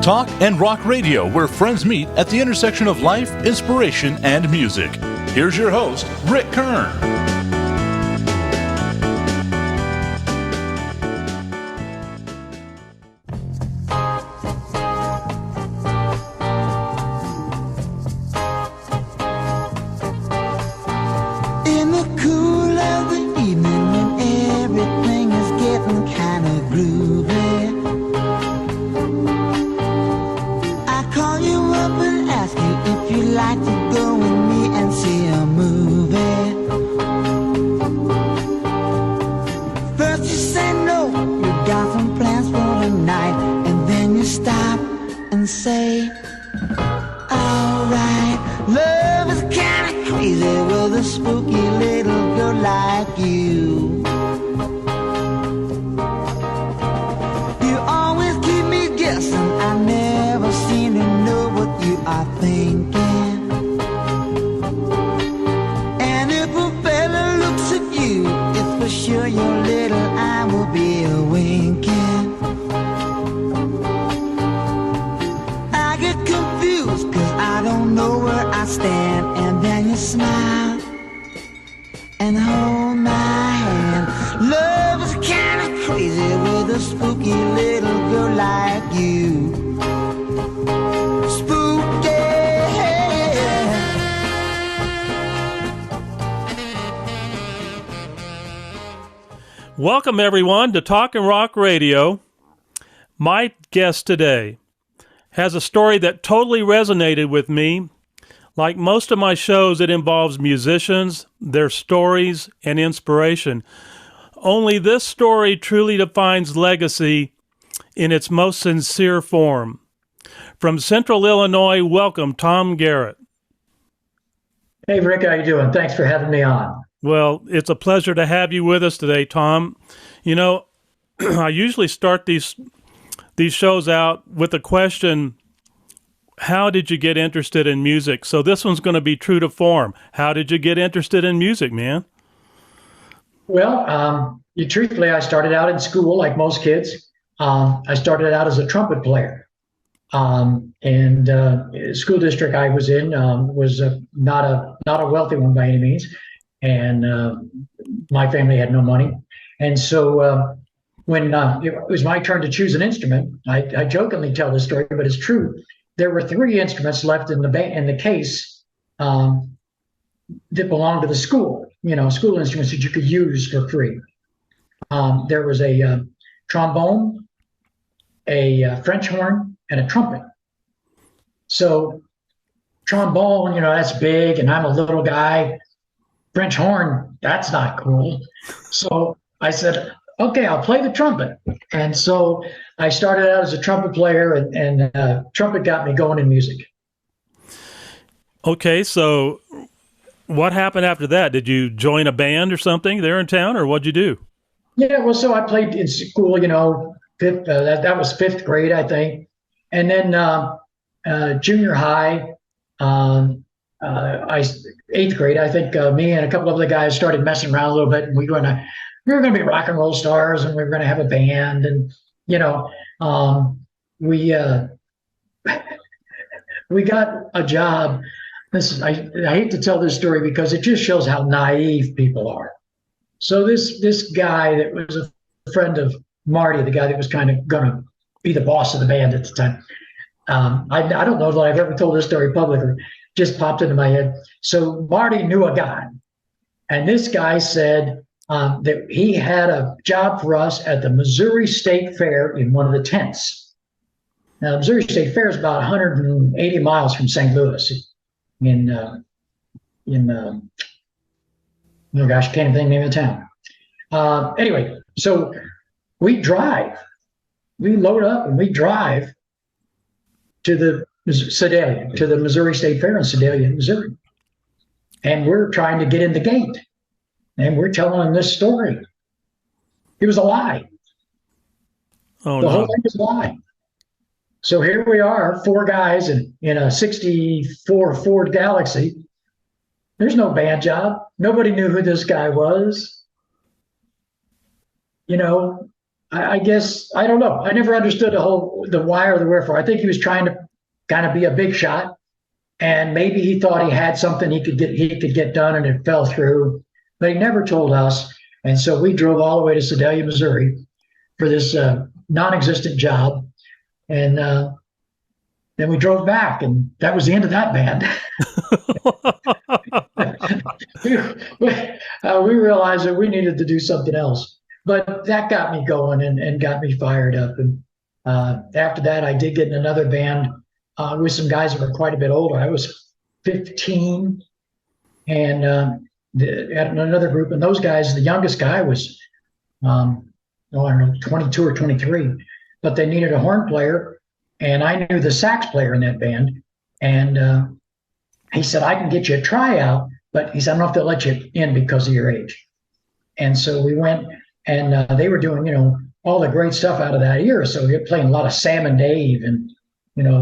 Talk and Rock Radio, where friends meet at the intersection of life, inspiration, and music. Here's your host, Rick Kern. Welcome, everyone, to Talk and Rock Radio. My guest today has a story that totally resonated with me. Like most of my shows, it involves musicians, their stories, and inspiration. Only this story truly defines legacy in its most sincere form. From Central Illinois, welcome, Tom Garrett. Hey, Rick, how you doing? Thanks for having me on. Well, it's a pleasure to have you with us today, Tom. You know, I usually start these shows out with the question, how did you get interested in music? So this one's going to be true to form. How did you get interested in music, man? Well, truthfully, I started out in school like most kids. I started out as a trumpet player. And school district I was in was not a wealthy one by any means. And my family had no money. And so when it was my turn to choose an instrument, I jokingly tell this story, but it's true. There were 3 instruments left in the case that belonged to the school, school instruments that you could use for free. There was a trombone, a French horn, and a trumpet. So trombone, that's big, and I'm a little guy. French horn, that's not cool. So I said, okay, I'll play the trumpet. And so I started out as a trumpet player, and trumpet got me going in music. Okay, so what happened after that? Did you join a band or something there in town, or what'd you do? Yeah, well, so I played in school, fifth, that was 5th grade, I think. And then junior high, 8th grade, I think me and a couple of other guys started messing around a little bit, and we were going to be rock and roll stars, and we were going to have a band, and we got a job. I hate to tell this story because it just shows how naive people are. So this guy that was a friend of Marty, the guy that was kind of going to be the boss of the band at the time. I don't know that I've ever told this story publicly. Just popped into my head. So Marty knew a guy, and this guy said that he had a job for us at the Missouri State Fair in one of the tents. Now, the Missouri State Fair is about 180 miles from St. Louis. Oh gosh, I can't even think of the name of the town. Anyway, so we load up and we drive to the Sedalia, to the Missouri State Fair in Sedalia, Missouri. And we're trying to get in the gate. And we're telling them this story. It was a lie. Oh, the whole thing was a lie. So here we are, 4 guys in a 64 Ford Galaxy. There's no band job. Nobody knew who this guy was. I guess I don't know. I never understood the why or the wherefore. I think he was trying to kind of be a big shot, and maybe he thought he had something he could get done, and it fell through. But he never told us, and so we drove all the way to Sedalia, Missouri, for this non-existent job, and then we drove back, and that was the end of that band. We realized that we needed to do something else, but that got me going and got me fired up. And after that, I did get in another band with some guys that were quite a bit older. I was 15, and at another group, and those guys, the youngest guy was, I don't know, 22 or 23, but they needed a horn player, and I knew the sax player in that band, and he said, I can get you a tryout, but he said, I don't know if they'll let you in because of your age. And so we went, and they were doing, all the great stuff out of that era. So we were playing a lot of Sam and Dave and,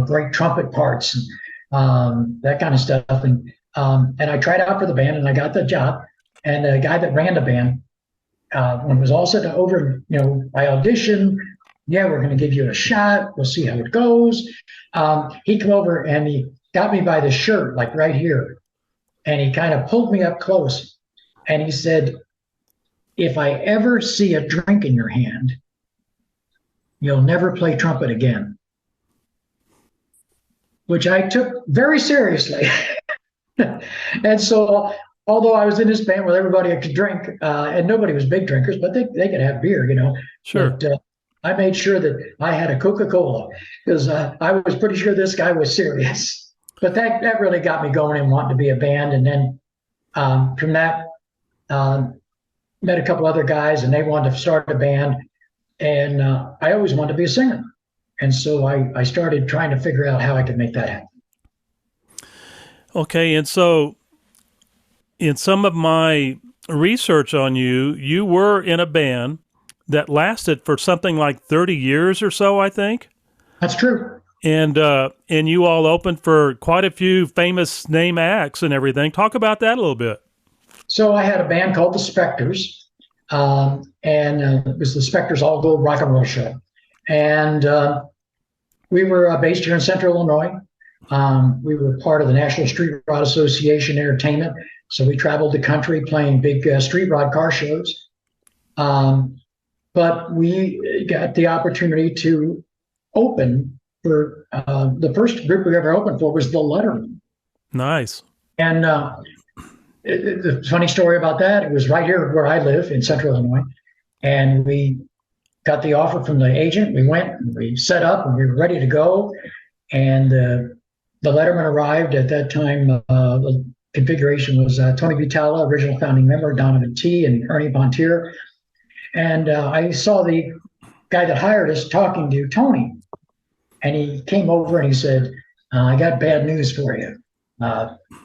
great trumpet parts and that kind of stuff. And I tried out for the band, and I got the job. And the guy that ran the band, when it was all set over, I auditioned. Yeah, we're going to give you a shot. We'll see how it goes. He came over and he got me by the shirt, like right here. And he kind of pulled me up close. And he said, if I ever see a drink in your hand, you'll never play trumpet again. Which I took very seriously. And so, although I was in this band where everybody could drink, and nobody was big drinkers, but they could have beer, Sure. But, I made sure that I had a Coca-Cola because I was pretty sure this guy was serious. But that really got me going and wanting to be a band. And then from that, met a couple other guys, and they wanted to start a band. And I always wanted to be a singer. And so I started trying to figure out how I could make that happen. Okay, and so in some of my research on you, you were in a band that lasted for something like 30 years or so, I think. That's true. And you all opened for quite a few famous name acts and everything. Talk about that a little bit. So I had a band called the Spectres, and it was the Spectres All Gold Rock and Roll Show. And we were based here in Central Illinois. We were part of the National Street Rod Association Entertainment. So we traveled the country playing big street rod car shows. But we got the opportunity to open for the first group we ever opened for was the Lettermen. Nice. And the funny story about that, it was right here where I live in Central Illinois. And we got the offer from the agent. We went and we set up and we were ready to go. And the Lettermen arrived at that time. The configuration was Tony Vitale, original founding member, Donovan T. and Ernie Bontier. And I saw the guy that hired us talking to Tony. And he came over and he said, I got bad news for you.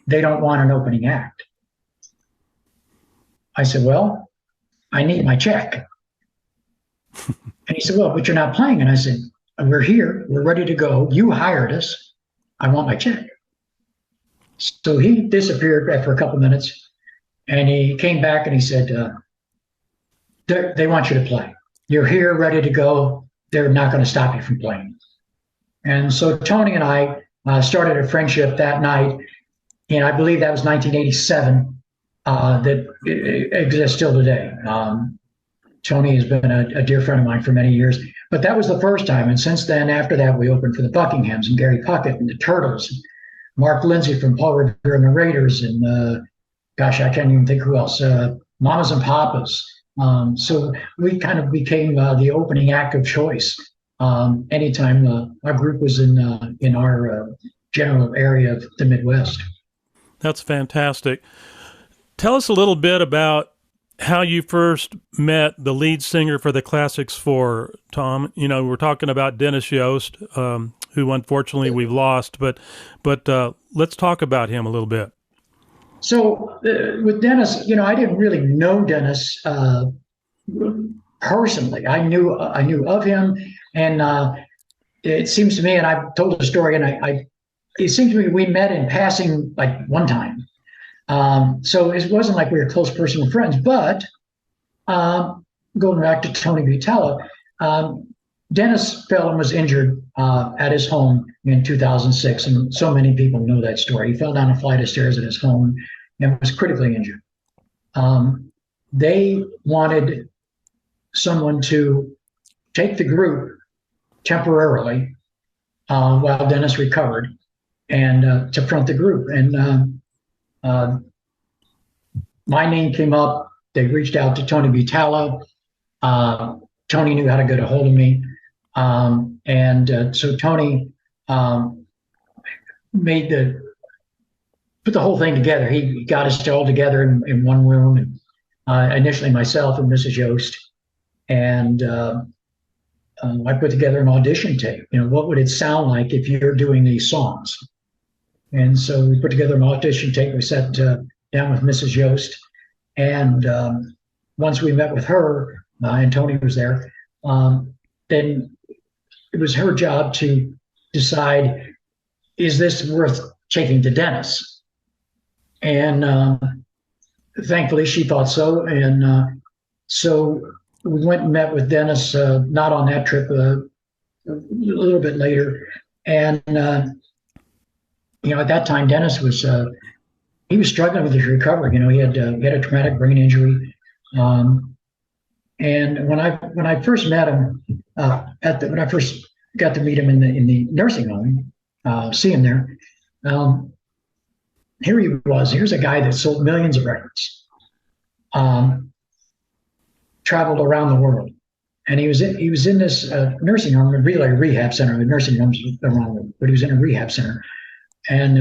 They don't want an opening act. I said, well, I need my check. And he said, well, but you're not playing. And I said, we're here. We're ready to go. You hired us. I want my check. So he disappeared after a couple of minutes. And he came back and he said, they want you to play. You're here, ready to go. They're not going to stop you from playing. And so Tony and I started a friendship that night. And I believe that was 1987 that exists still today. Tony has been a dear friend of mine for many years. But that was the first time. And since then, after that, we opened for the Buckinghams and Gary Puckett and the Turtles, and Mark Lindsay from Paul Revere and the Raiders, and I can't even think who else, Mamas and Papas. So we kind of became the opening act of choice anytime our group was in our general area of the Midwest. That's fantastic. Tell us a little bit about how you first met the lead singer for the Classics 4, Tom. We're talking about Dennis Yost, who unfortunately we've lost, but let's talk about him a little bit. So with Dennis, I didn't really know Dennis personally. I knew of him, and it seems to me, and I've told the story, and it seems to me we met in passing like one time. So it wasn't like we were close personal friends, but going back to Tony Vitale, Dennis fell and was injured at his home in 2006, and so many people know that story. He fell down a flight of stairs at his home and was critically injured. They wanted someone to take the group temporarily while Dennis recovered and to front the group. And my name came up. They reached out to Tony Butalo. Tony knew how to get a hold of me. So Tony put the whole thing together. He got us all together in one room, and initially myself and Mrs. Yost. And I put together an audition tape. What would it sound like if you're doing these songs? And so we put together an audition tape. We sat down with Mrs. Yost. And once we met with her, and Tony was there, then it was her job to decide, is this worth taking to Dennis? And thankfully she thought so. And so we went and met with Dennis, not on that trip, a little bit later. And, at that time, Dennis was, he was struggling with his recovery. He had a traumatic brain injury. And when I first met him, when I first got to meet him in the nursing home, see him there, here he was. Here's a guy that sold millions of records, traveled around the world, and he was in this nursing home, really like a rehab center. The nursing homes around, but he was in a rehab center, and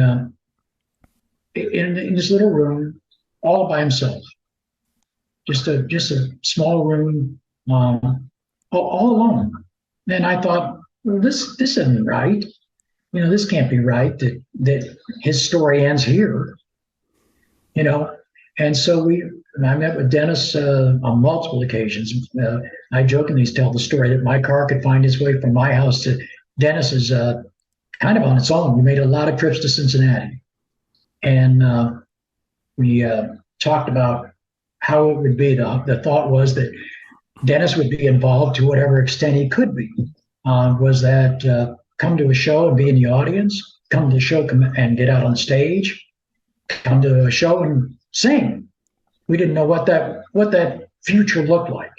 in this little room, all by himself. Just a small room, all alone. And I thought, well, this isn't right. This can't be right that his story ends here. And so I met with Dennis on multiple occasions. I jokingly tell the story that my car could find its way from my house to Dennis's kind of on its own. We made a lot of trips to Cincinnati, and we talked about how it would be. The thought was that Dennis would be involved to whatever extent he could be. Was that come to a show and be in the audience, come to the show and get out on stage, come to a show and sing. We didn't know what that future looked like.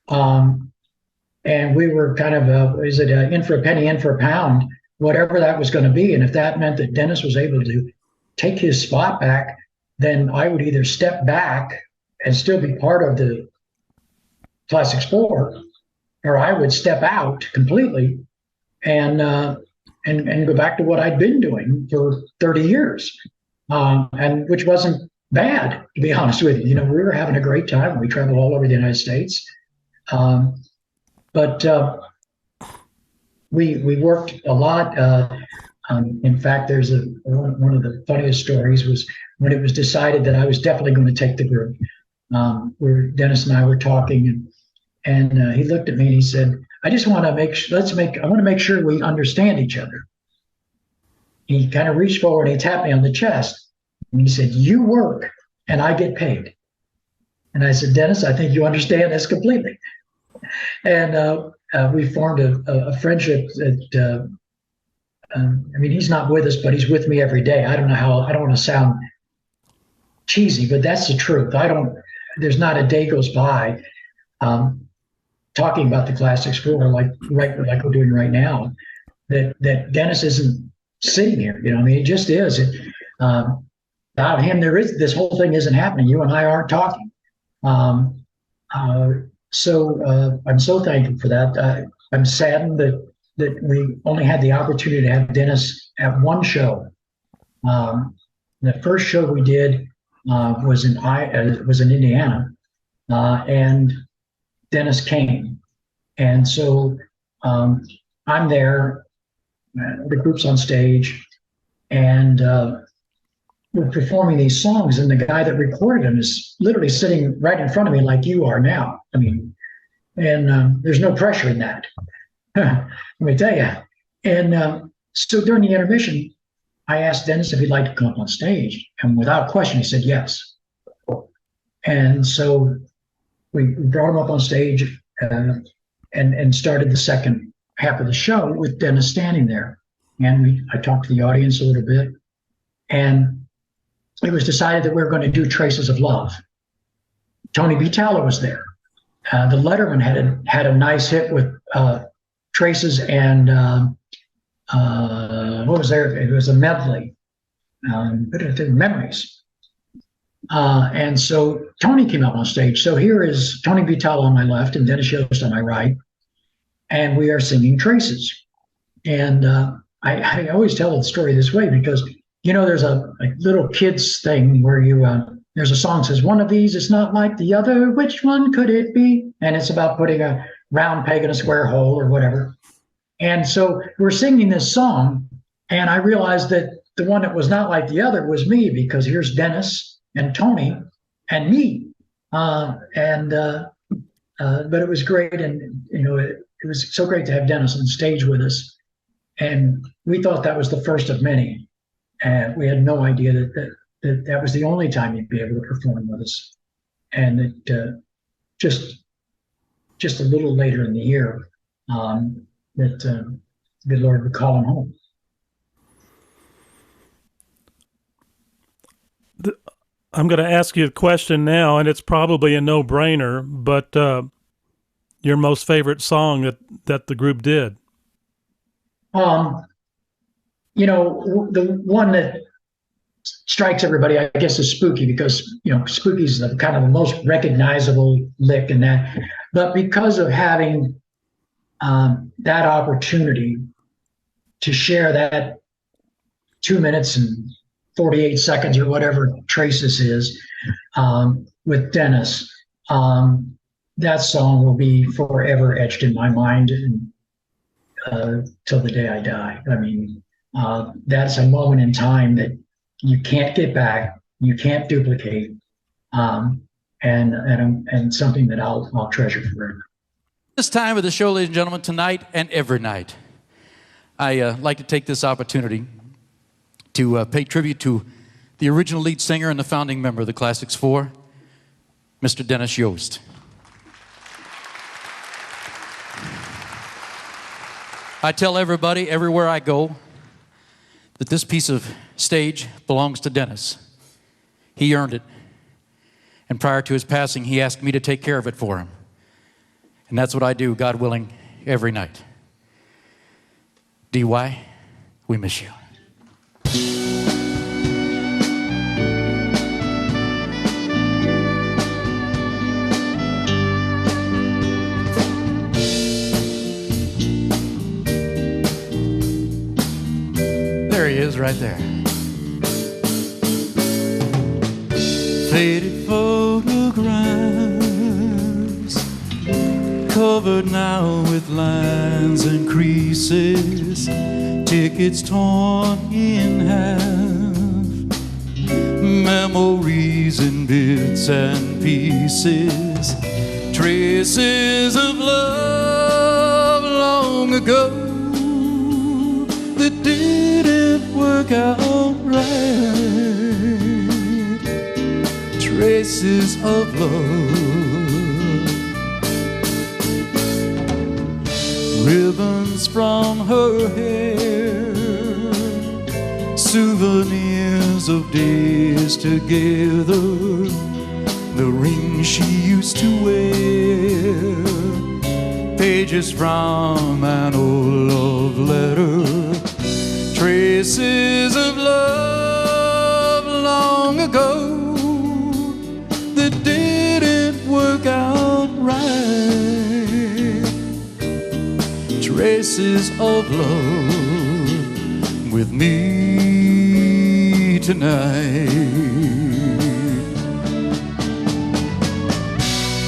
And we were kind of, in for a penny, in for a pound, whatever that was going to be. And if that meant that Dennis was able to take his spot back, then I would either step back and still be part of the Classics 4, or I would step out completely and go back to what I'd been doing for 30 years, and which wasn't bad, to be honest with you. We were having a great time. We traveled all over the United States, but we worked a lot. In fact, there's one of the funniest stories was when it was decided that I was definitely going to take the group. Where Dennis and I were talking, and he looked at me and he said, "I just want to I want to make sure we understand each other." He kind of reached forward and he tapped me on the chest, and he said, "You work and I get paid." And I said, "Dennis, I think you understand this completely." And we formed a friendship that, he's not with us, but he's with me every day. I don't want to sound cheesy, but that's the truth. There's not a day goes by talking about the Classics 4 like we're doing right now that Dennis isn't sitting here. It just is. Without him, this whole thing isn't happening. You and I aren't talking. So I'm so thankful for that. I'm saddened that we only had the opportunity to have Dennis at one show. The first show we did was in Indiana, and Dennis came, and so I'm there. The group's on stage, and we're performing these songs, and the guy that recorded them is literally sitting right in front of me, like you are now. And there's no pressure in that. Let me tell you. And so during the intermission, I asked Dennis if he'd like to come up on stage, and without question, he said yes. And so we brought him up on stage, and started the second half of the show with Dennis standing there. And I talked to the audience a little bit, and it was decided that we were going to do Traces of Love. Tony Vitale was there. The Letterman had a nice hit with Traces and what was there? It was a medley, Memories. And so Tony came up on stage. So here is Tony Vitale on my left and Dennis Yost on my right, and we are singing Traces. And I always tell the story this way because, there's a little kids thing where there's a song that says, one of these is not like the other, which one could it be? And it's about putting a round peg in a square hole or whatever. And so we're singing this song, and I realized that the one that was not like the other was me, because here's Dennis and Tony and me. But it was great. And, it was so great to have Dennis on stage with us. And we thought that was the first of many. And we had no idea that was the only time he'd be able to perform with us. And it just a little later in the year, that good Lord would call him home. I'm going to ask you a question now, and it's probably a no-brainer, but your most favorite song that the group did? The one that strikes everybody, I guess, is Spooky, because, Spooky's the kind of the most recognizable lick in that. But because of having that opportunity to share that 2 minutes and 48 seconds or whatever Traces is with Dennis, that song will be forever etched in my mind till the day I die. I mean, that's a moment in time that you can't get back, you can't duplicate, and something that I'll treasure forever. This time of the show, ladies and gentlemen, tonight and every night, I like to take this opportunity to pay tribute to the original lead singer and the founding member of the Classics 4, Mr. Dennis Yost. I tell everybody, everywhere I go, that this piece of stage belongs to Dennis. He earned it. And prior to his passing, he asked me to take care of it for him. And that's what I do, God willing, every night. DY, we miss you. There he is, right there. Faded photographs, covered now with lines and creases, tickets torn in half, memories in bits and pieces, traces of love long ago that didn't work out right, traces of love. Ribbons from her hair, souvenirs of days together, the ring she used to wear, pages from an old love letter, traces of love long ago that didn't work out right, traces of love with me tonight.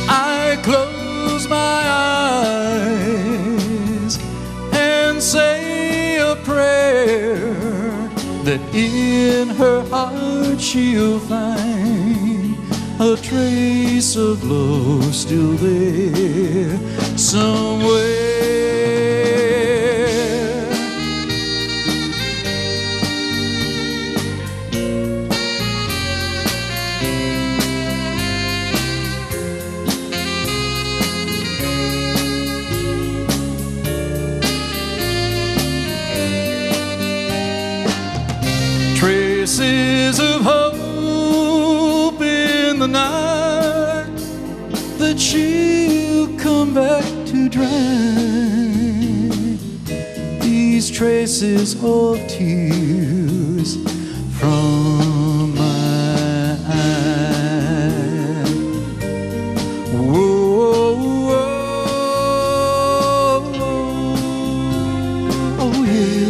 I close my eyes and say a prayer that in her heart she'll find a trace of love still there somewhere. Traces of hope in the night that she'll come back to drown. These traces of tears from my eyes. Whoa, whoa, oh yeah.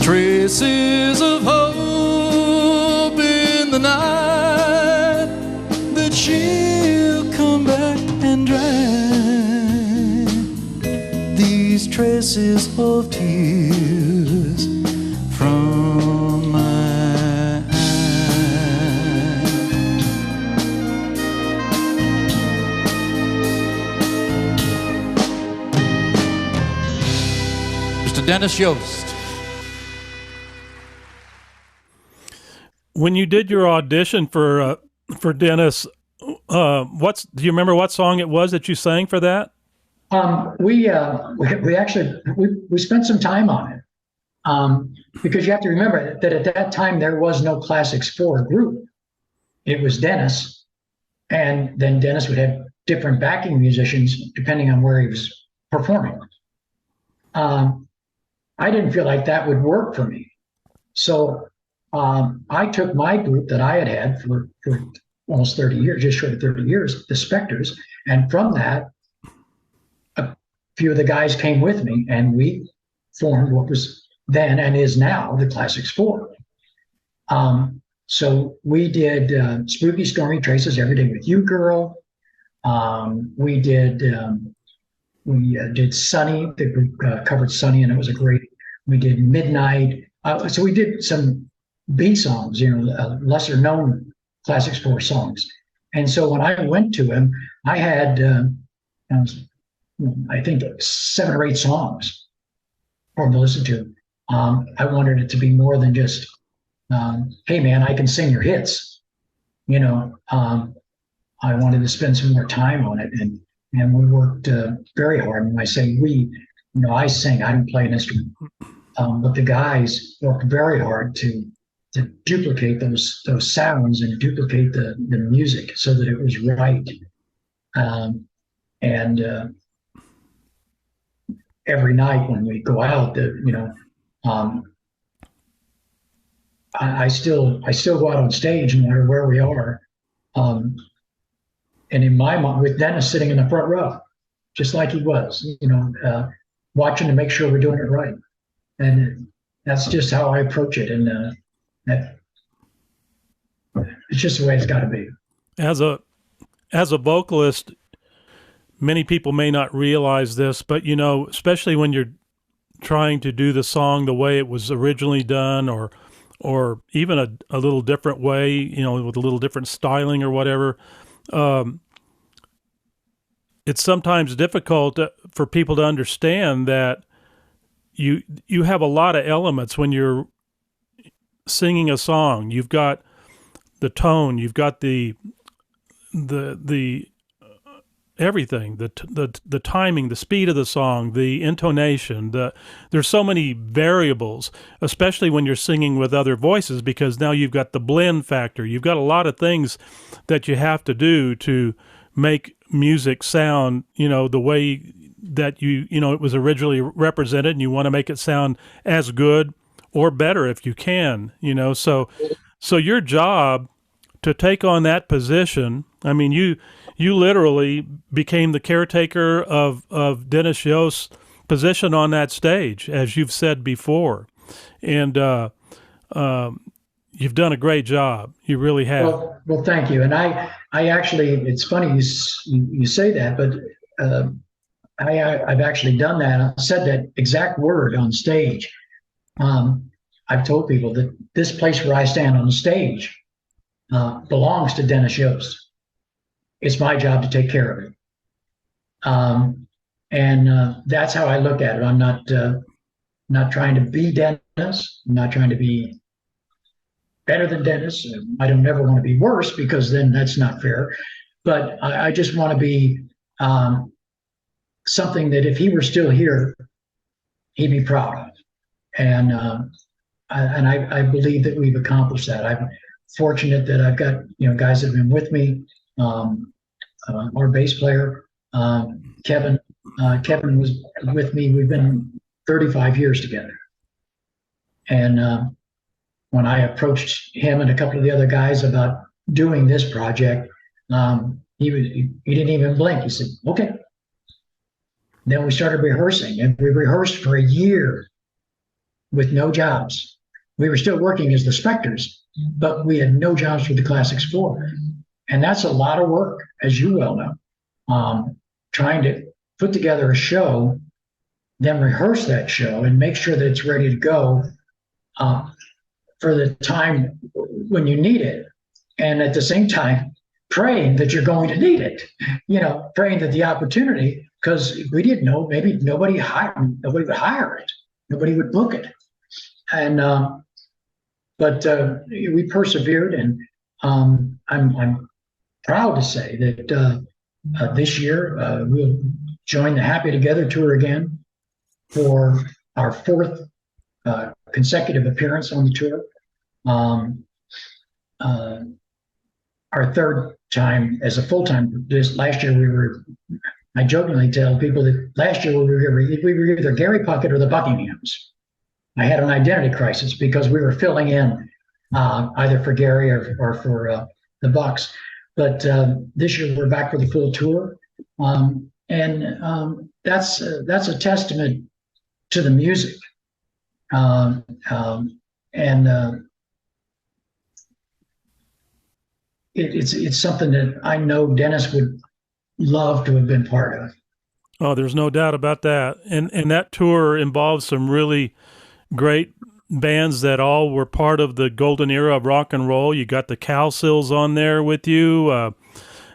Traces of hope in the night that she'll come back and drown. These traces of tears from my eyes. Mr. Dennis Yost. When you did your audition for Dennis, do you remember what song it was that you sang for that? We actually spent some time on it, because you have to remember that at that time there was no Classics 4 group. It was Dennis, and then Dennis would have different backing musicians depending on where he was performing. I didn't feel like that would work for me, so I took my group that I had for almost 30 years, just short of 30 years, the Spectres, and from that, a few of the guys came with me, and we formed what was then and is now the Classics 4. So we did Spooky Stormy Traces, Every Day With You Girl. We did Sunny, the group covered Sunny, and it was a great. We did Midnight. So we did some B songs, lesser known Classics 4 songs. And so when I went to him, I had, I think 7 or 8 songs for him to listen to. I wanted it to be more than just, hey man, I can sing your hits. I wanted to spend some more time on it, and we worked very hard. And when I say we, I sing, I don't play an instrument, but the guys worked very hard to duplicate those sounds and duplicate the music so that it was right. And every night when we go out, I still go out on stage no matter where we are. And in my mind, with Dennis sitting in the front row, just like he was, watching to make sure we're doing it right. And that's just how I approach it. And it's just the way it's got to be. As a vocalist, many people may not realize this, but especially when you're trying to do the song the way it was originally done, or even a little different way, with a little different styling or whatever, it's sometimes difficult for people to understand that you have a lot of elements when you're singing a song. You've got the tone, you've got the everything, the timing, the speed of the song, the intonation. There's so many variables, especially when you're singing with other voices, because now you've got the blend factor. You've got a lot of things that you have to do to make music sound, the way that it was originally represented, and you want to make it sound as good or better if you can, so your job to take on that position, I mean, you literally became the caretaker of Dennis Yost's position on that stage, as you've said before. And you've done a great job. You really have. Well, thank you. And I actually, it's funny you say that, but I've actually done that. I said that exact word on stage. I've told people that this place where I stand on the stage belongs to Dennis Yost. It's my job to take care of it. And that's how I look at it. I'm not trying to be Dennis. I'm not trying to be better than Dennis. I don't ever want to be worse, because then that's not fair. But I just want to be something that if he were still here, he'd be proud of. And I believe that we've accomplished that. I'm fortunate that I've got guys that have been with me. Our bass player, Kevin. Kevin was with me. We've been 35 years together. And when I approached him and a couple of the other guys about doing this project, he didn't even blink. He said, "Okay." Then we started rehearsing, and we rehearsed for a year with no jobs. We were still working as the Spectres, but we had no jobs for the Classics 4. And that's a lot of work, as you well know, trying to put together a show, then rehearse that show and make sure that it's ready to go for the time when you need it. And at the same time, praying that you're going to need it, praying that the opportunity, because we didn't know, maybe nobody would hire it. Nobody would book it. And, but we persevered, and I'm proud to say that this year we'll join the Happy Together tour again for our 4th consecutive appearance on the tour. Our 3rd time as a full-time. This last year I jokingly tell people that last year we were either Gary Puckett or the Buckinghams. I had an identity crisis because we were filling in either for Gary or for the Bucks. But this year we're back for the full tour, and that's a testament to the music, and it's something that I know Dennis would love to have been part of. Oh, there's no doubt about that. And that tour involves some really great bands that all were part of the golden era of rock and roll. You got the Cowsills on there with you.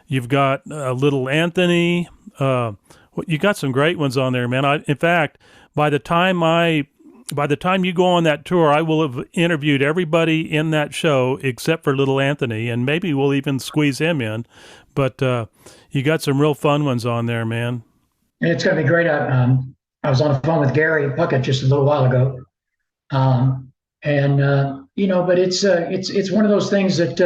You've got Little Anthony. You got some great ones on there, man. In fact, by the time you go on that tour, I will have interviewed everybody in that show except for Little Anthony, and maybe we'll even squeeze him in. But you got some real fun ones on there, man. And it's going to be great. I was on the phone with Gary Puckett just a little while ago, but it's one of those things that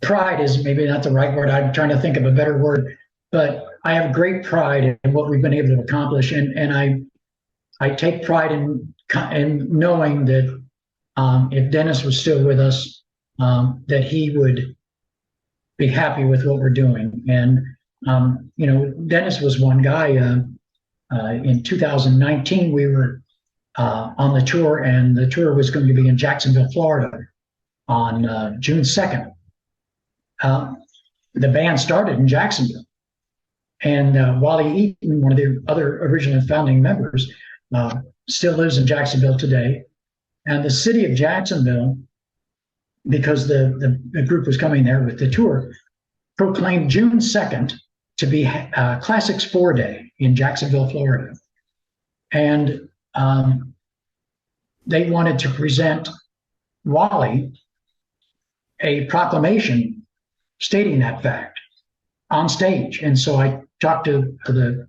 pride is maybe not the right word. I'm trying to think of a better word, but I have great pride in what we've been able to accomplish, and I take pride in knowing that if Dennis was still with us, that he would be happy with what we're doing. And Dennis was one guy. In 2019, we were on the tour, and the tour was going to be in Jacksonville, Florida, on June 2nd. The band started in Jacksonville. And Wally Eaton, one of the other original founding members, still lives in Jacksonville today. And the city of Jacksonville, because the group was coming there with the tour, proclaimed June 2nd to be Classics 4 Day in Jacksonville, Florida. And they wanted to present Wally a proclamation stating that fact on stage. And so I talked to the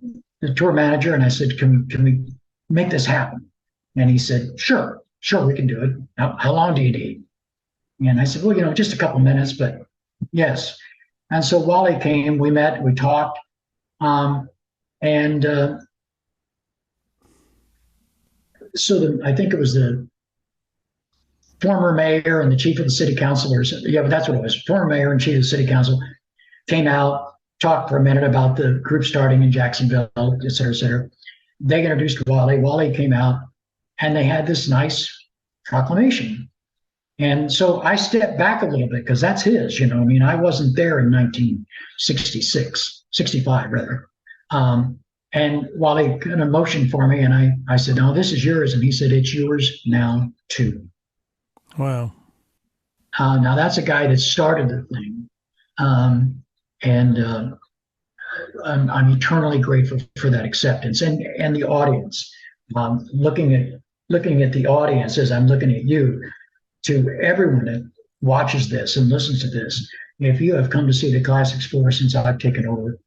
tour manager, and I said, can we make this happen? And he said, sure, we can do it. How long do you need? And I said, well, just a couple minutes, but yes. And so Wally came, we met, we talked, I think it was the former mayor and the chief of the city councilors. Yeah, but that's what it was. Former mayor and chief of the city council came out, talked for a minute about the group starting in Jacksonville, et cetera, et cetera. They introduced Wally. Wally came out, and they had this nice proclamation. And so I stepped back a little bit because that's his, I wasn't there in 65 rather. And Wally kind of motioned for me, and I said, no, this is yours. And he said, it's yours now too. Wow. Now that's a guy that started the thing. I'm eternally grateful for that acceptance and the audience. Looking at the audience as I'm looking at you, to everyone watches this and listens to this, if you have come to see the Classics 4 since I've taken over,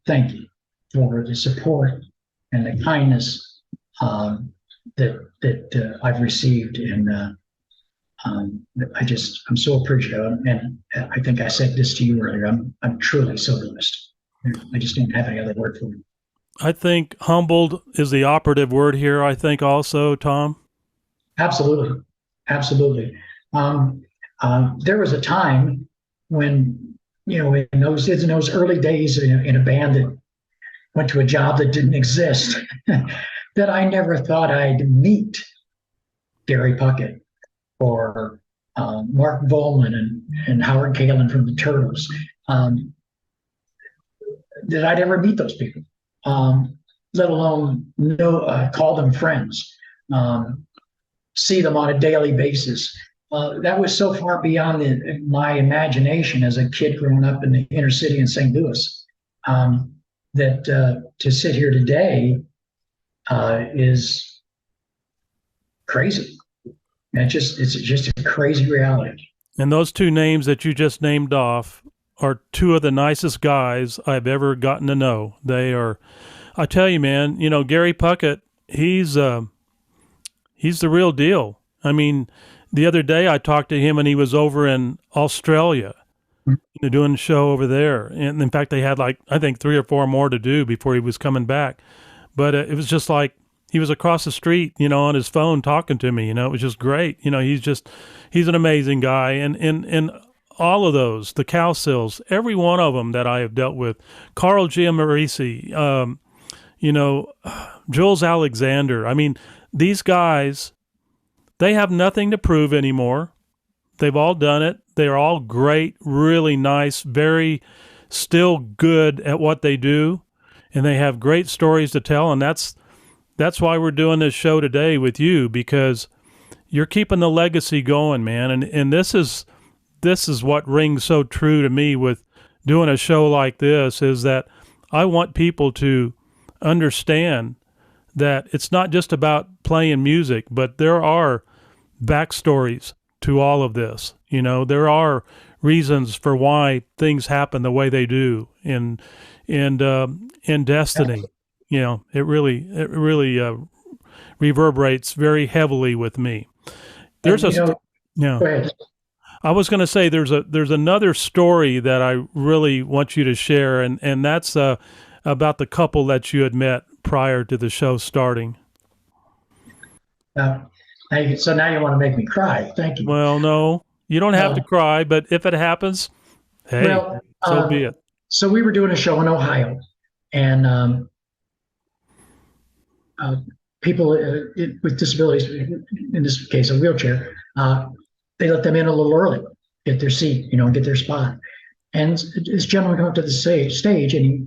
thank you for the support and the kindness that I've received, and I'm so appreciative. And I think I said this to you earlier. I'm truly so blessed. I just don't have any other word for it. I think humbled is the operative word here. I think also, Tom. Absolutely, absolutely. There was a time when, in those early days in a band that went to a job that didn't exist, that I never thought I'd meet Gary Puckett or Mark Volman and Howard Kalen from the Turtles. That I'd ever meet those people, let alone call them friends, see them on a daily basis. That was so far beyond my imagination as a kid growing up in the inner city in St. Louis, that to sit here today is crazy. And it's just a crazy reality. And those two names that you just named off are two of the nicest guys I've ever gotten to know. They are, I tell you, man, Gary Puckett, he's the real deal. I mean, the other day I talked to him and he was over in Australia, doing a show over there. And in fact, they had I think 3 or 4 more to do before he was coming back. But it was just like he was across the street, on his phone talking to me. It was just great. He's an amazing guy. And all of those, the Cowsills, every one of them that I have dealt with, Carl Giammarese, Jules Alexander. I mean, these guys, they have nothing to prove anymore. They've all done it. They're all great, really nice, very still good at what they do. And they have great stories to tell. And that's why we're doing this show today with you, because you're keeping the legacy going, man. And this is what rings so true to me with doing a show like this, is that I want people to understand that it's not just about playing music, but there are backstories to all of this. There are reasons for why things happen the way they do in Destiny. It really reverberates very heavily with me. There's Go ahead. I was going to say there's another story that I really want you to share, and that's about the couple that you had met prior to the show starting. So now you want to make me cry. Thank you. Well, no, you don't have to cry, but if it happens, hey, so be it. So we were doing a show in Ohio, and people with disabilities, in this case a wheelchair, they let them in a little early, get their seat, get their spot. And this gentleman came up to the stage and he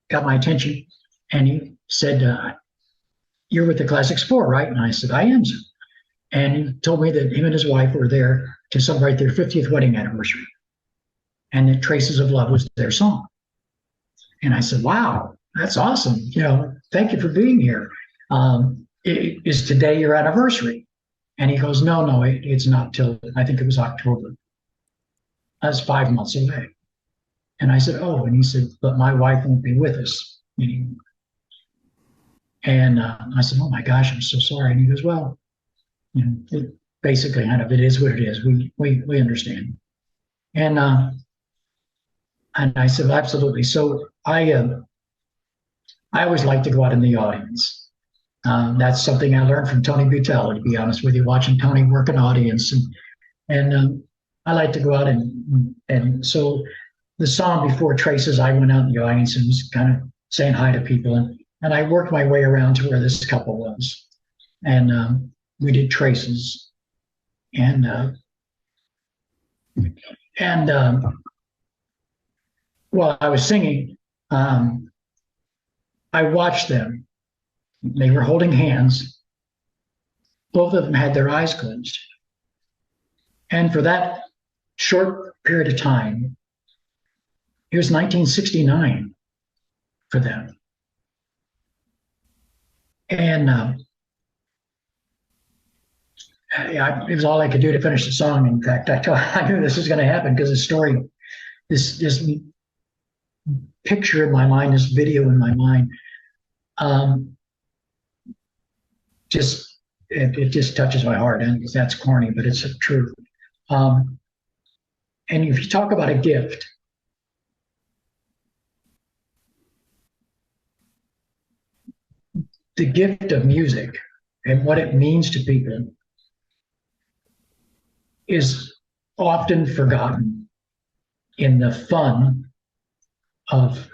got my attention and he said, "You're with the Classics 4, right?" And I said, "I am, sir." And he told me that him and his wife were there to celebrate their 50th wedding anniversary, and that Traces of Love was their song. And I said, "Wow, that's awesome. Thank you for being here. Is today your anniversary?" And he goes, No, it's not till, I think it was October. That's 5 months away. And I said, "Oh," and he said, "But my wife won't be with us anymore." And I said, "Oh my gosh, I'm so sorry." And he goes, "Well, it basically it is what it is. We understand." And I said, "Absolutely." So I always like to go out in the audience. That's something I learned from Tony Buttel, to be honest with you, watching Tony work an audience. And I like to go out and so the song before Traces, I went out in the audience and was kind of saying hi to people. And I worked my way around to where this couple was. And we did Traces. And while I was singing, I watched them. They were holding hands. Both of them had their eyes closed. And for that short period of time, it was 1969 for them. And it was all I could do to finish the song. In fact, I knew this was going to happen because the story, this picture in my mind, this video in my mind, it just touches my heart, and that's corny, but it's the truth. And if you talk about a gift, the gift of music and what it means to people is often forgotten in the fun of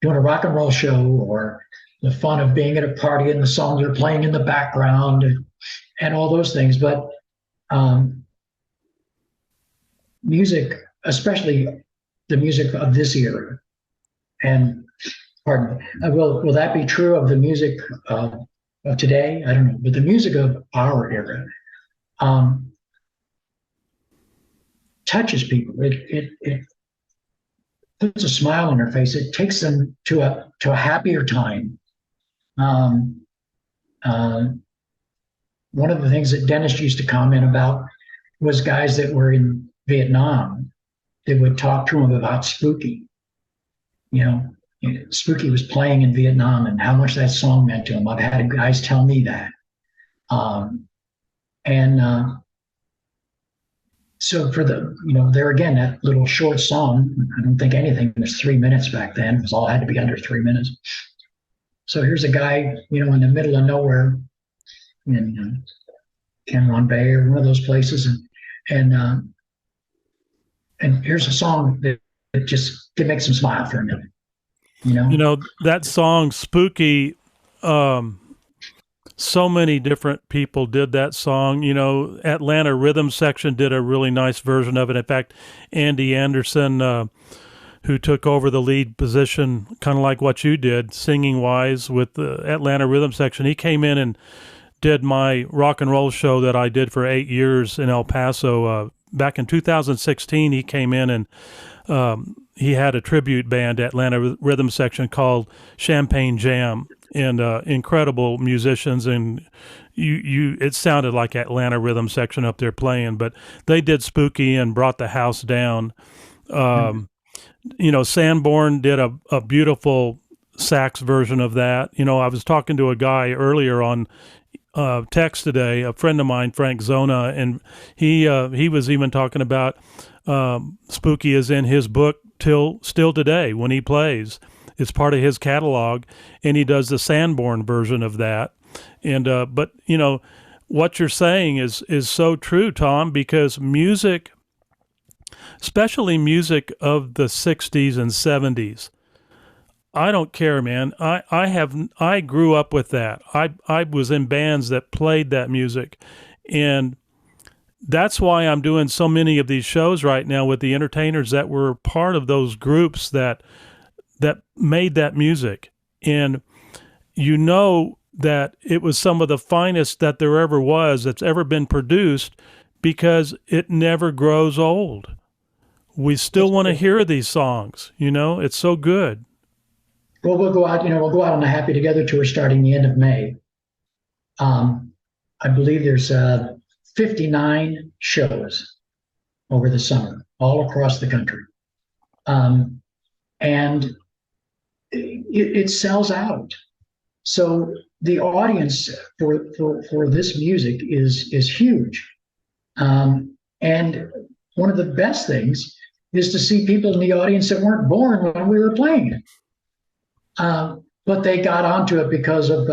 doing a rock and roll show, or the fun of being at a party and the songs are playing in the background and all those things. But music, especially the music of this era, and pardon me, will that be true of the music of today? I don't know, but the music of our era touches people. It puts a smile on their face. It takes them to a happier time. One of the things that Dennis used to comment about was guys that were in Vietnam that would talk to him about Spooky. Spooky was playing in Vietnam and how much that song meant to him. I've had guys tell me that. So for there again, that little short song, I don't think anything was 3 minutes back then. It was all had to be under 3 minutes. So here's a guy, in the middle of nowhere in Cam Bay or one of those places. And here's a song that just makes him smile for a minute. That song Spooky, so many different people did that song. Atlanta Rhythm Section did a really nice version of it. In fact, Andy Anderson, who took over the lead position, kind of like what you did, singing wise with the Atlanta Rhythm Section, he came in and did my rock and roll show that I did for 8 years in El Paso. Back in 2016, he came in and he had a tribute band, Atlanta Rhythm Section, called Champagne Jam, and incredible musicians, and it sounded like Atlanta Rhythm Section up there playing, but they did Spooky and brought the house down. Sanborn did a beautiful sax version of that. I was talking to a guy earlier on text today, a friend of mine, Frank Zona, and he was even talking about Spooky is in his book still today when he plays. It's part of his catalog, and he does the Sanborn version of that. And but what you're saying is so true, Tom, because music, especially music of the 60s and 70s, I don't care, man. I grew up with that. I was in bands that played that music, and that's why I'm doing so many of these shows right now with the entertainers that were part of those groups that made that music. And that it was some of the finest that there ever was that's ever been produced, because it never grows old. We still want to hear these songs. It's so good. Well, we'll go out on a Happy Together tour starting the end of May. I believe there's 59 shows over the summer, all across the country. And it sells out. So the audience for this music is huge. And one of the best things is to see people in the audience that weren't born when we were playing it. But they got onto it because of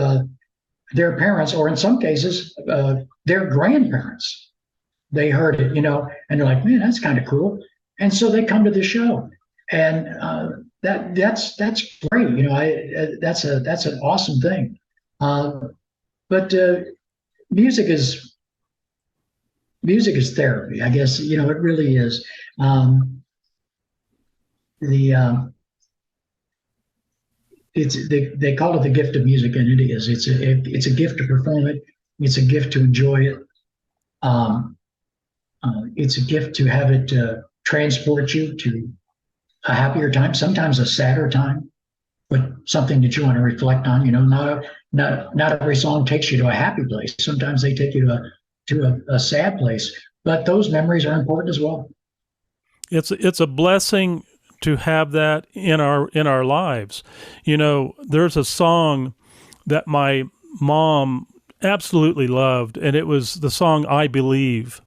their parents, or in some cases, their grandparents. They heard it, and they're like, man, that's kind of cool. And so they come to the show. And that's great. That's an awesome thing. But music is therapy, I guess. It really is. They call it the gift of music, and it is. It's a gift to perform it. It's a gift to enjoy it. It's a gift to have it transport you to a happier time, sometimes a sadder time, but something that you want to reflect on. Not every song takes you to a happy place. Sometimes they take you to to a sad place. But those memories are important as well. It's a blessing to have that in our lives. You know, there's a song that my mom absolutely loved, and it was the song "I Believe."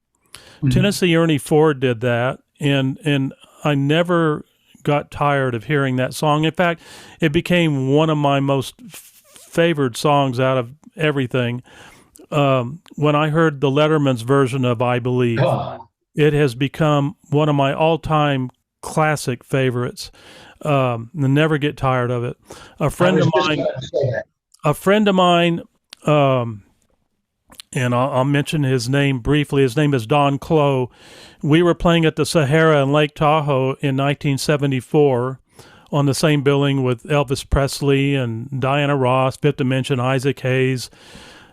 Mm-hmm. Tennessee Ernie Ford did that, and I never got tired of hearing that song. In fact, it became one of my most favored songs out of everything. When I heard the Letterman's version of "I Believe," it has become one of my all-time classic favorites. Never get tired of it. A friend of mine, and I'll mention his name briefly. His name is Don Clow. We were playing at the Sahara in Lake Tahoe in 1974 on the same building with Elvis Presley and Diana Ross, Fifth Dimension, Isaac Hayes,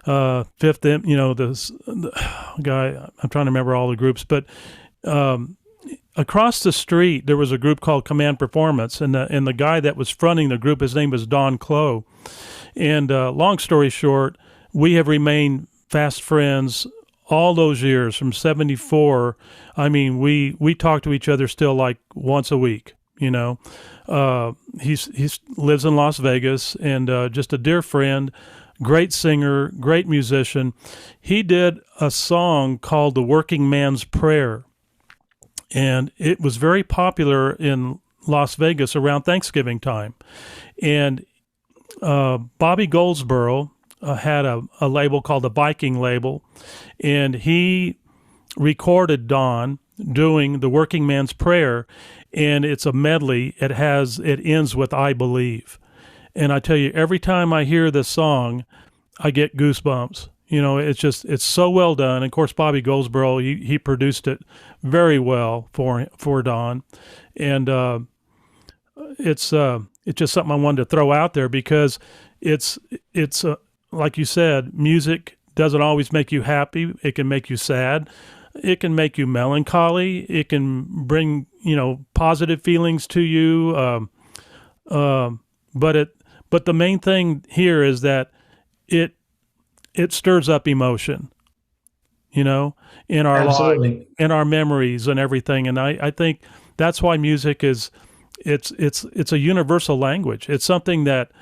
the guy, I'm trying to remember all the groups, but across the street there was a group called Command Performance, and the guy that was fronting the group, his name was Don Clow. And long story short, we have remained fast friends all those years from 74. I mean, we talk to each other still like once a week, you know. He's lives in Las Vegas, and just a dear friend, great singer, great musician. He did a song called "The Working Man's Prayer," and it was very popular in Las Vegas around Thanksgiving time. And Bobby Goldsboro had a label called the Viking label, and he recorded Don doing "The Working Man's Prayer," and it's a medley. It ends with "I Believe." And I tell you, every time I hear this song, I get goosebumps. You know, it's so well done. And of course, Bobby Goldsboro, he produced it very well for Don. And it's just something I wanted to throw out there, because it's like you said, music doesn't always make you happy. It can make you sad. It can make you melancholy. It can bring, positive feelings to you. But the main thing here is that it stirs up emotion, in our lives, in our memories and everything. And I think that's why music is, it's a universal language. It's something that,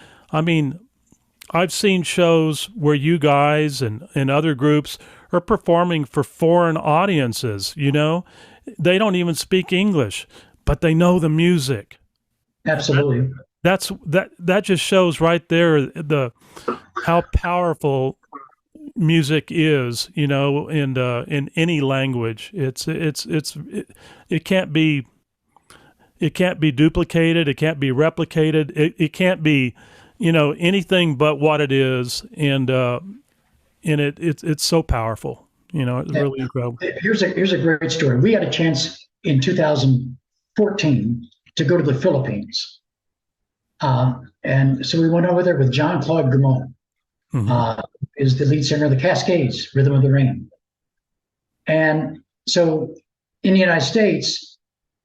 I've seen shows where you guys and other groups are performing for foreign audiences, They don't even speak English, but they know the music. Absolutely. That just shows right there how powerful music is, in any language. It can't be duplicated. It can't be replicated. It can't be, anything but what it is. And it's so powerful. It's really incredible. Here's a great story. We had a chance in 2014 to go to the Philippines. And so we went over there with Jean-Claude Guimond, is the lead singer of the Cascades, Rhythm of the Rain. And so in the United States,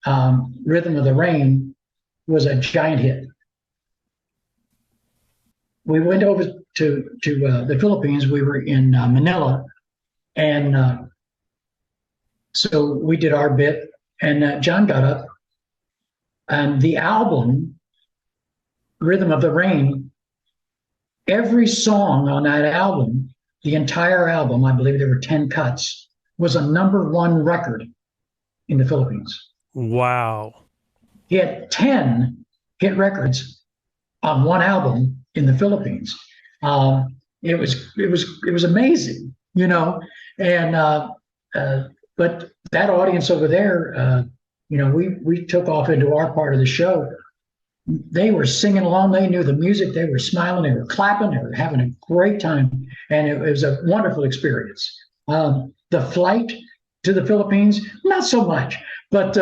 Rhythm of the Rain was a giant hit. We went over to the Philippines. We were in Manila, and so we did our bit, and John got up, and the album Rhythm of the Rain, every song on that album, the entire album, I believe there were 10 cuts, was a #1 record in the Philippines. Wow. He had 10 hit records on one album in the Philippines. It was amazing, and but that audience over there, we took off into our part of the show. They were singing along. They knew the music. They were smiling. They were clapping. They were having a great time. And it was a wonderful experience. The flight to the Philippines, not so much. But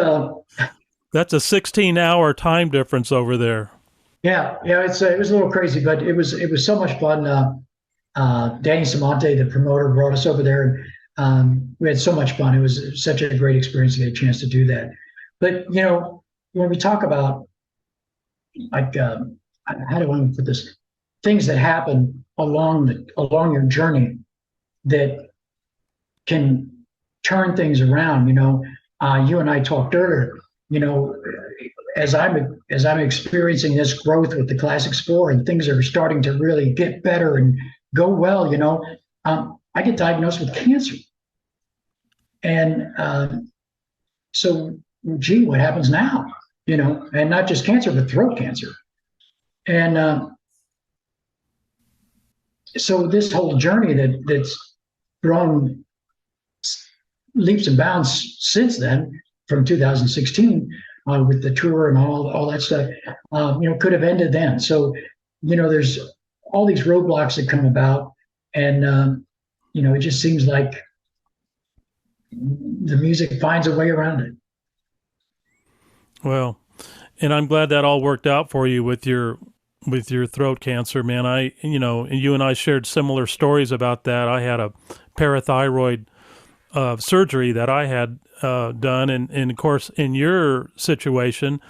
that's a 16-hour time difference over there. Yeah. It was a little crazy, but it was so much fun. Danny Samonte, the promoter, brought us over there. We had so much fun. It was such a great experience to get a chance to do that. But, when we talk about, like, how do I put this? Things that happen along your journey that can turn things around. You and I talked earlier. As I'm experiencing this growth with the Classics 4 and things are starting to really get better and go well, I get diagnosed with cancer. And so, gee, what happens now? And not just cancer, but throat cancer. And so this whole journey that's grown leaps and bounds since then, from 2016, with the tour and all that stuff, could have ended then. So, there's all these roadblocks that come about, and it just seems like the music finds a way around it. Well, and I'm glad that all worked out for you with your throat cancer, man. You and I shared similar stories about that. I had a parathyroid surgery that I had done, and of course, in your situation,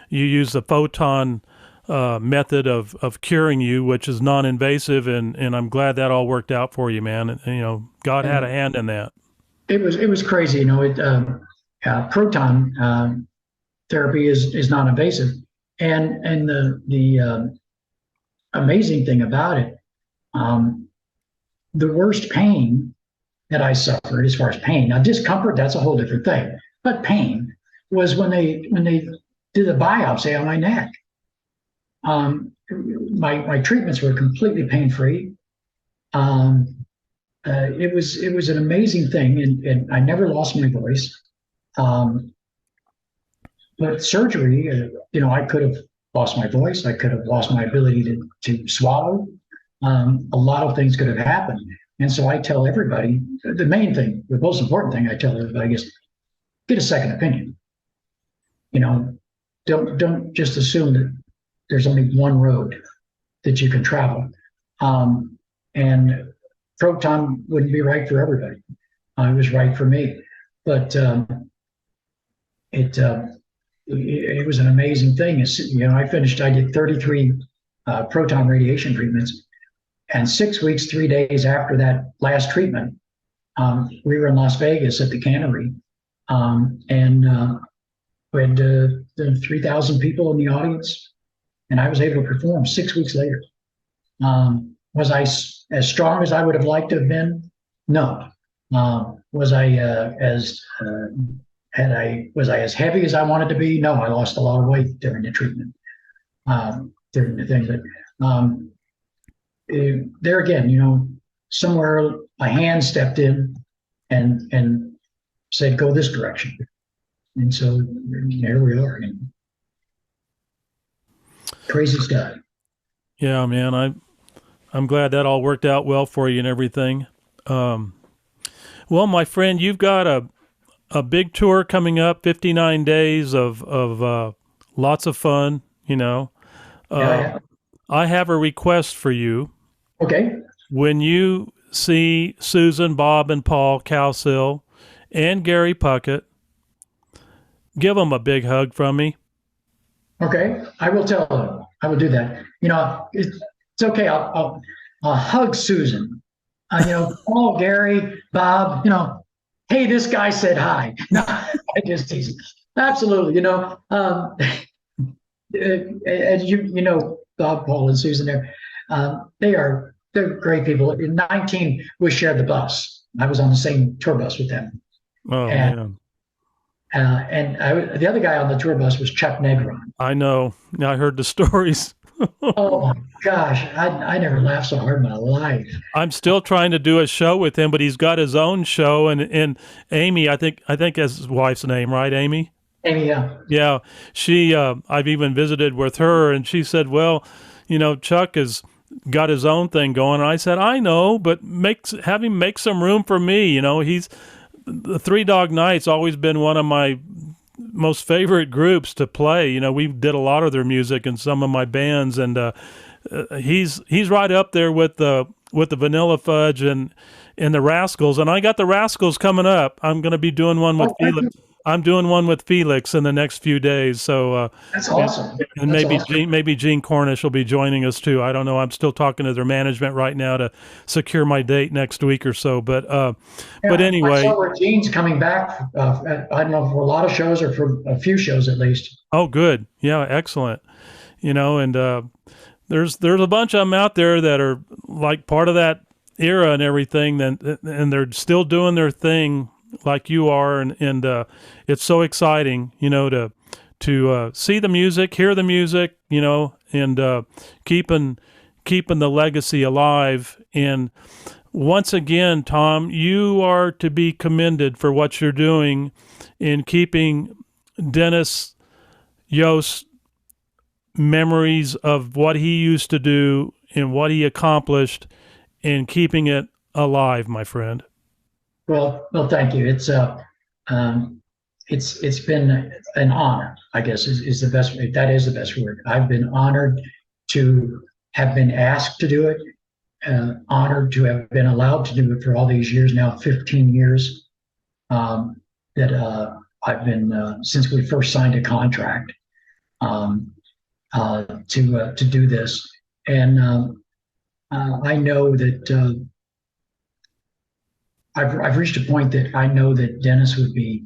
you use the photon method of curing you, which is non-invasive, and I'm glad that all worked out for you, man. And, God had a hand in that. It was crazy, proton therapy is non-invasive, and the amazing thing about it, the worst pain that I suffered, as far as pain, now discomfort, that's a whole different thing, but pain was when they did the biopsy on my neck. My treatments were completely pain-free. It was an amazing thing, and I never lost my voice. But surgery, I could have lost my voice. I could have lost my ability to swallow. A lot of things could have happened. And so I tell everybody, the main thing, the most important thing I tell everybody is get a second opinion. Don't just assume that there's only one road that you can travel. And proton wouldn't be right for everybody. It was right for me. But it was an amazing thing. I did 33 proton radiation treatments. And 6 weeks, 3 days after that last treatment, we were in Las Vegas at the Cannery. And we had 3,000 people in the audience. And I was able to perform 6 weeks later. Was I as strong as I would have liked to have been? No. Was I as heavy as I wanted to be? No, I lost a lot of weight during the treatment, during the thing. But there again, somewhere a hand stepped in and said, "Go this direction," and so there we are. Crazy stuff. Yeah, man. I'm glad that all worked out well for you and everything. Well, my friend, you've got a big tour coming up, 59 days of lots of fun, Yeah. I have a request for you. Okay. When you see Susan, Bob, and Paul Cowsill and Gary Puckett, give them a big hug from me. Okay. I will tell them. I will do that. It's okay. I'll hug Susan. Paul, Gary, Bob, hey, this guy said hi. No, I just tease. Absolutely. And Bob, Paul, and Susan there, they're great people. In 19, we shared the bus. I was on the same tour bus with them. Oh, man. And the other guy on the tour bus was Chuck Negron. I know. I heard the stories. Oh my gosh, I never laughed so hard in my life. I'm still trying to do a show with him, but he's got his own show. And Amy, I think that's his wife's name, right, Amy? Amy, yeah. Yeah, she. I've even visited with her, and she said, "Well, Chuck has got his own thing going." And I said, "I know, but have him make some room for me." He's the Three Dog Night's always been one of my most favorite groups to play. We did a lot of their music in some of my bands, and he's right up there with the Vanilla Fudge and the Rascals. And I got the Rascals coming up. I'm going to be doing one with I'm doing one with Felix in the next few days. So That's awesome. and That's maybe awesome. Maybe Gene Cornish will be joining us too. I don't know. I'm still talking to their management right now to secure my date next week or so. But Yeah, anyway, I saw where Gene's coming back. I don't know, for a lot of shows or for a few shows at least. oh, good, yeah, excellent. And there's a bunch of them out there that are like part of that era and everything, and they're still doing their thing like you are, and it's so exciting, to see the music, hear the music, and keeping the legacy alive. And once again, Tom, you are to be commended for what you're doing in keeping Dennis Yost memories of what he used to do and what he accomplished, and keeping it alive, my friend. Well, thank you. It's been an honor, I guess is the best. That is the best word. I've been honored to have been asked to do it, honored to have been allowed to do it for all these years now, 15 years that I've been since we first signed a contract to do this, and I know that I've reached a point that I know that Dennis would be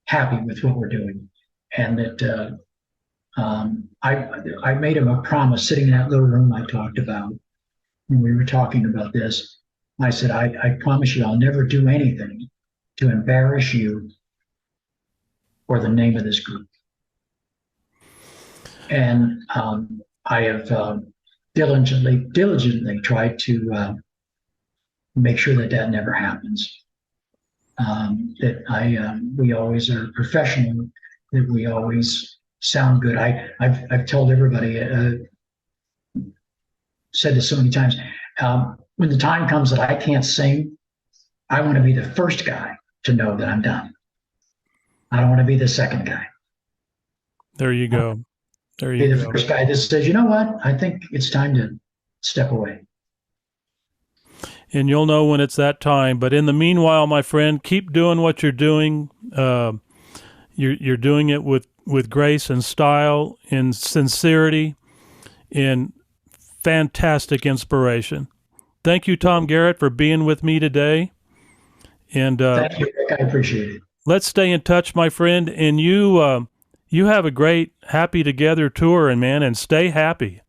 happy with what we're doing, and that I made him a promise sitting in that little room I talked about when we were talking about this. I said, I promise you I'll never do anything to embarrass you or the name of this group. And I have diligently tried to make sure that never happens. That we always are professional, that we always sound good. I've told everybody, said this so many times, when the time comes that I can't sing, I want to be the first guy to know that I'm done. I don't want to be the second guy. There you go. There Be you the go. first guy that says, you know what, I think it's time to step away. And you'll know when it's that time. But in the meanwhile, my friend, keep doing what you're doing. You're doing it with grace and style and sincerity and fantastic inspiration. Thank you, Tom Garrett, for being with me today. And Thank you, Rick. I appreciate it. let's stay in touch, my friend. And you have a great Happy Together tour, and stay happy.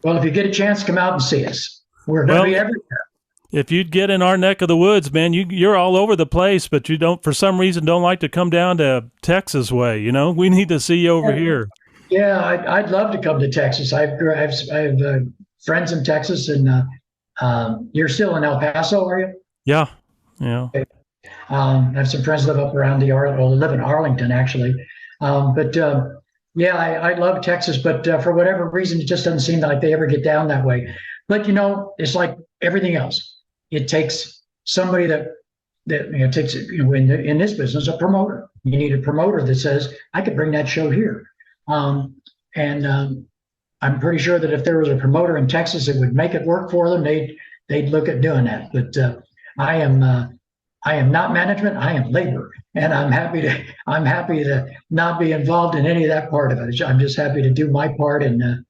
Well, if you get a chance, come out and see us. We're going to be everywhere. If you'd get in our neck of the woods, man, you're all over the place, but you don't, for some reason, don't like to come down to Texas way. We need to see you over here. Yeah, I'd love to come to Texas. I have friends in Texas, and you're still in El Paso, are you? Yeah, yeah. I have some friends live up around live in Arlington, actually. Yeah, I love Texas, but for whatever reason, it just doesn't seem like they ever get down that way. But it's like everything else. It takes somebody that takes in this business a promoter. You need a promoter that says, I could bring that show here. I'm pretty sure that if there was a promoter in Texas that would make it work for them, they'd look at doing that. But I am not management. I am labor, and I'm happy to not be involved in any of that part of it. I'm just happy to do my part and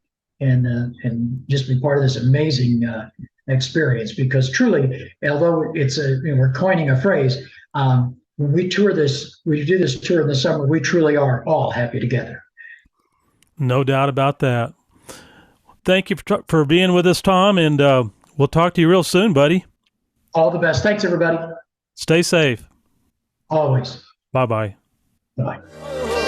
just be part of this amazing experience. Because truly, although we're coining a phrase, when we do this tour in the summer, we truly are all happy together. No doubt about that. Thank you for being with us, Tom, and we'll talk to you real soon, buddy. All the best. Thanks, everybody. Stay safe. Always. Bye-bye. Bye.